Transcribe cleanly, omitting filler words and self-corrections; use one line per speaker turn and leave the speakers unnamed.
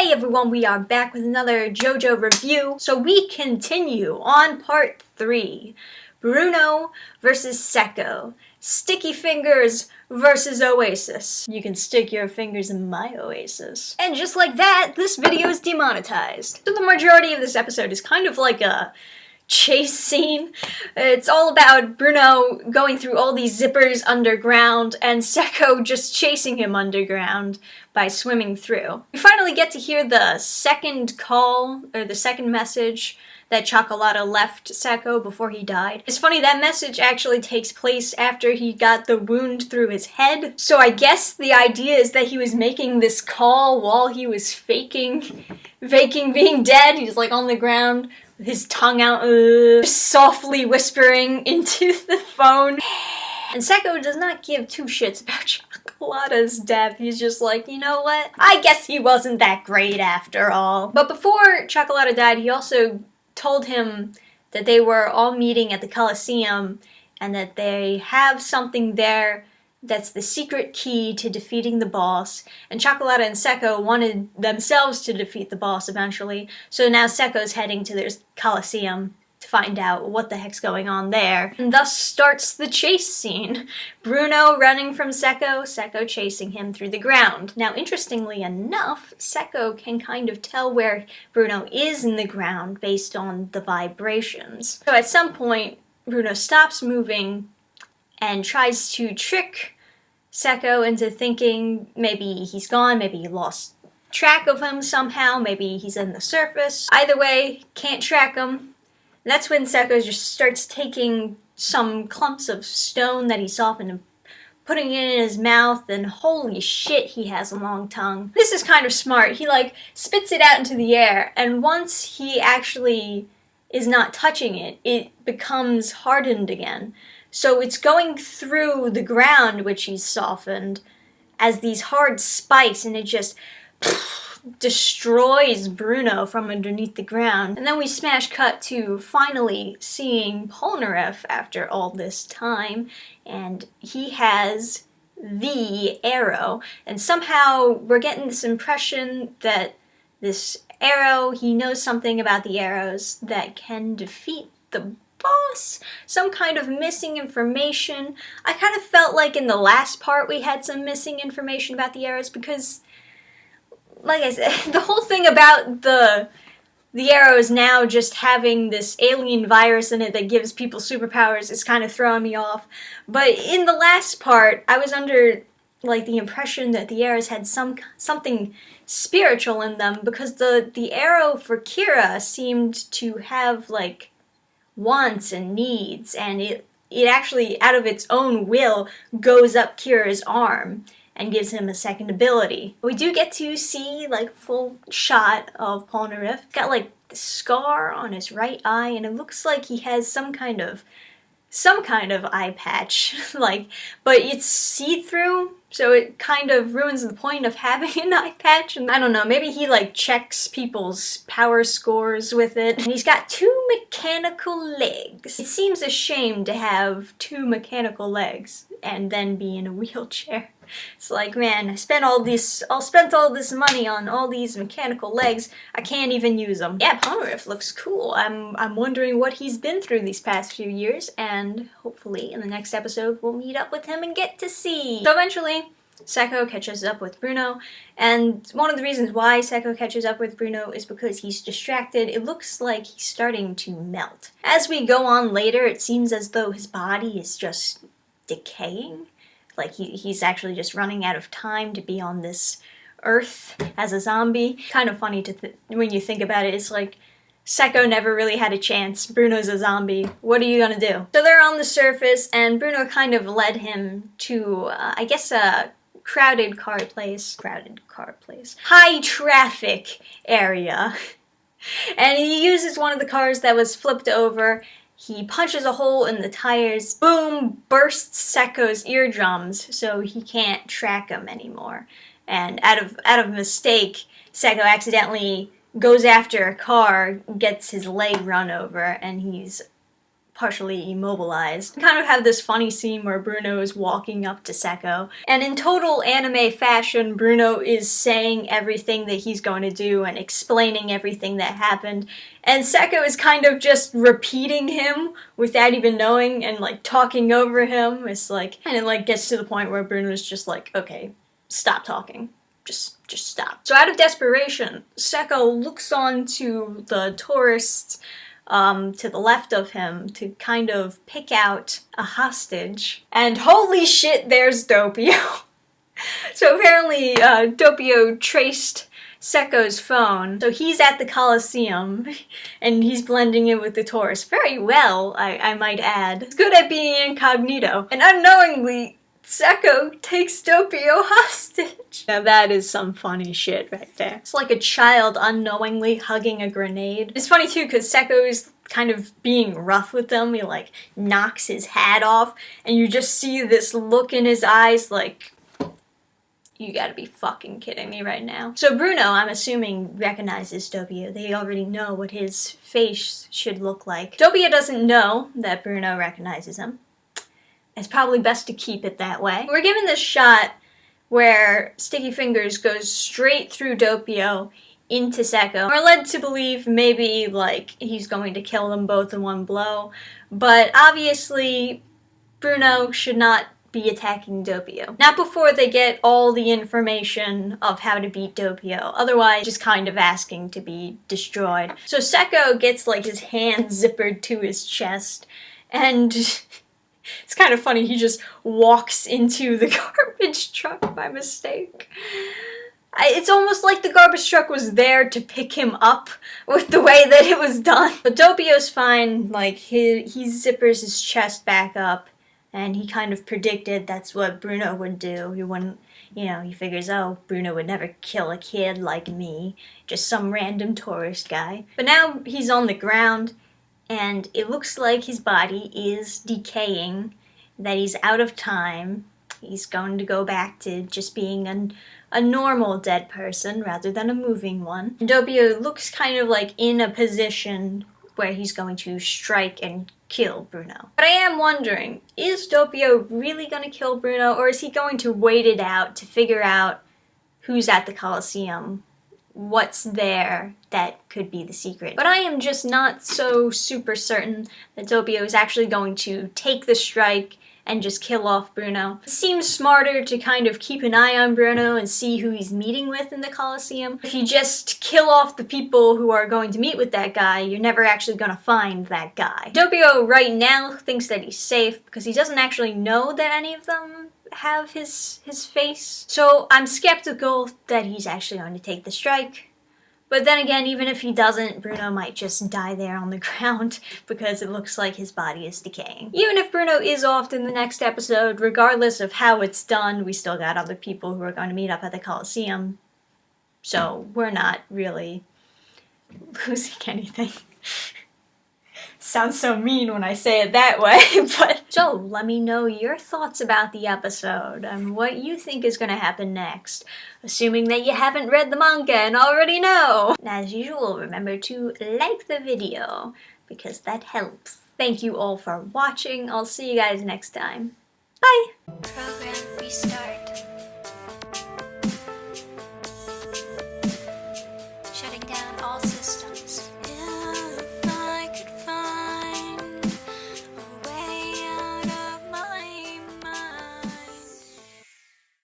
Hey everyone, we are back with another Jojo review. So we continue on part 3. Bruno versus Secco. Sticky Fingers versus Oasis. You can stick your fingers in my Oasis. And just like that, this video is demonetized. So the majority of this episode is kind of like a chase scene. It's all about Bruno going through all these zippers underground and Secco just chasing him underground by swimming through. We finally get to hear the second call, or the second message that Chocolata left Secco before he died. It's funny, that message actually takes place after he got the wound through his head. So I guess the idea is that he was making this call while he was faking being dead. He's like on the ground, his tongue out, softly whispering into the phone. And Secco does not give two shits about Chocolata's death. He's just like, you know what? I guess he wasn't that great after all. But before Chocolata died, he also told him that they were all meeting at the Coliseum and that they have something there that's the secret key to defeating the boss, and Chocolata and Secco wanted themselves to defeat the boss eventually, so now Secco's heading to their Coliseum to find out what the heck's going on there. And thus starts the chase scene. Bruno running from Secco, Secco chasing him through the ground. Now, interestingly enough, Secco can kind of tell where Bruno is in the ground based on the vibrations. So at some point, Bruno stops moving and tries to trick Secco into thinking maybe he's gone, maybe he lost track of him somehow, maybe he's in the surface. Either way, can't track him. And that's when Secco just starts taking some clumps of stone that he softened and putting it in his mouth, and holy shit, he has a long tongue. This is kind of smart. He like spits it out into the air, and once he actually is not touching it, it becomes hardened again. So it's going through the ground, which he's softened, as these hard spikes, and it just destroys Bruno from underneath the ground. And then we smash cut to finally seeing Polnareff after all this time, and he has the arrow. And somehow we're getting this impression that this arrow, he knows something about the arrows that can defeat the boss, some kind of missing information. I kind of felt like in the last part we had some missing information about the arrows because, like I said, the whole thing about the arrows now just having this alien virus in it that gives people superpowers is kind of throwing me off. But in the last part, I was under like the impression that the arrows had something spiritual in them, because the arrow for Kira seemed to have like wants and needs, and it actually out of its own will goes up Kira's arm and gives him a second ability. We do get to see like full shot of Polnareff. Got like the scar on his right eye, and it looks like he has some kind of eye patch, like, but it's see-through, so it kind of ruins the point of having an eye patch. And I don't know, maybe he like checks people's power scores with it. And he's got 2 mechanical legs. It seems a shame to have 2 mechanical legs and then be in a wheelchair. It's like, man, I spent all this money on all these mechanical legs. I can't even use them. Yeah, Polnareff looks cool. I'm wondering what he's been through these past few years, and hopefully in the next episode we'll meet up with him and get to see. So eventually, Secco catches up with Bruno, and one of the reasons why Secco catches up with Bruno is because he's distracted. It looks like he's starting to melt. As we go on later, it seems as though his body is just decaying. Like he's actually just running out of time to be on this earth as a zombie. Kind of funny when you think about it. It's like Secco never really had a chance. Bruno's a zombie. What are you gonna do? So they're on the surface, and Bruno kind of led him to, I guess, a crowded car place. High traffic area. And he uses one of the cars that was flipped over. He punches a hole in the tires, boom, bursts Secco's eardrums, so he can't track him anymore. And out of mistake, Secco accidentally goes after a car, gets his leg run over, and he's partially immobilized. We kind of have this funny scene where Bruno is walking up to Sekko, and in total anime fashion, Bruno is saying everything that he's going to do and explaining everything that happened, and Sekko is kind of just repeating him without even knowing and like talking over him. It's like, and it like gets to the point where Bruno's just like, okay, stop talking. Just stop. So out of desperation, Sekko looks on to the tourists to the left of him to kind of pick out a hostage. And holy shit, there's Doppio. So apparently Doppio traced Sekko's phone. So he's at the Coliseum and he's blending in with the tourists very well, I might add. He's good at being incognito. And unknowingly, Sekko takes Doppio hostage. Now that is some funny shit right there. It's like a child unknowingly hugging a grenade. It's funny too because Sekko is kind of being rough with them. He like knocks his hat off and you just see this look in his eyes like, you gotta be fucking kidding me right now. So Bruno, I'm assuming, recognizes Doppio. They already know what his face should look like. Doppio doesn't know that Bruno recognizes him. It's probably best to keep it that way. We're given this shot where Sticky Fingers goes straight through Doppio into Sekko. We're led to believe maybe like he's going to kill them both in one blow, but obviously Bruno should not be attacking Doppio. Not before they get all the information of how to beat Doppio, otherwise just kind of asking to be destroyed. So Sekko gets like his hand zippered to his chest and it's kind of funny, he just walks into the garbage truck by mistake. It's almost like the garbage truck was there to pick him up with the way that it was done. But Doppio's fine, like he zippers his chest back up and he kind of predicted that's what Bruno would do. He wouldn't, you know, he figures, oh, Bruno would never kill a kid like me, just some random tourist guy. But now he's on the ground and it looks like his body is decaying, that he's out of time. He's going to go back to just being a normal dead person rather than a moving one. And Doppio looks kind of like in a position where he's going to strike and kill Bruno. But I am wondering, is Doppio really going to kill Bruno, or is he going to wait it out to figure out who's at the Coliseum? What's there that could be the secret? But I am just not so super certain that Doppio is actually going to take the strike and just kill off Bruno. It seems smarter to kind of keep an eye on Bruno and see who he's meeting with in the Coliseum. If you just kill off the people who are going to meet with that guy, you're never actually going to find that guy. Doppio right now thinks that he's safe because he doesn't actually know that any of them have his face. So I'm skeptical that he's actually going to take the strike. But then again, even if he doesn't, Bruno might just die there on the ground because it looks like his body is decaying. Even if Bruno is off in the next episode, regardless of how it's done, we still got other people who are going to meet up at the Coliseum. So we're not really losing anything. Sounds so mean when I say it that way, but... So, let me know your thoughts about the episode and what you think is going to happen next, assuming that you haven't read the manga and already know. And as usual, remember to like the video, because that helps. Thank you all for watching. I'll see you guys next time. Bye! Program restart.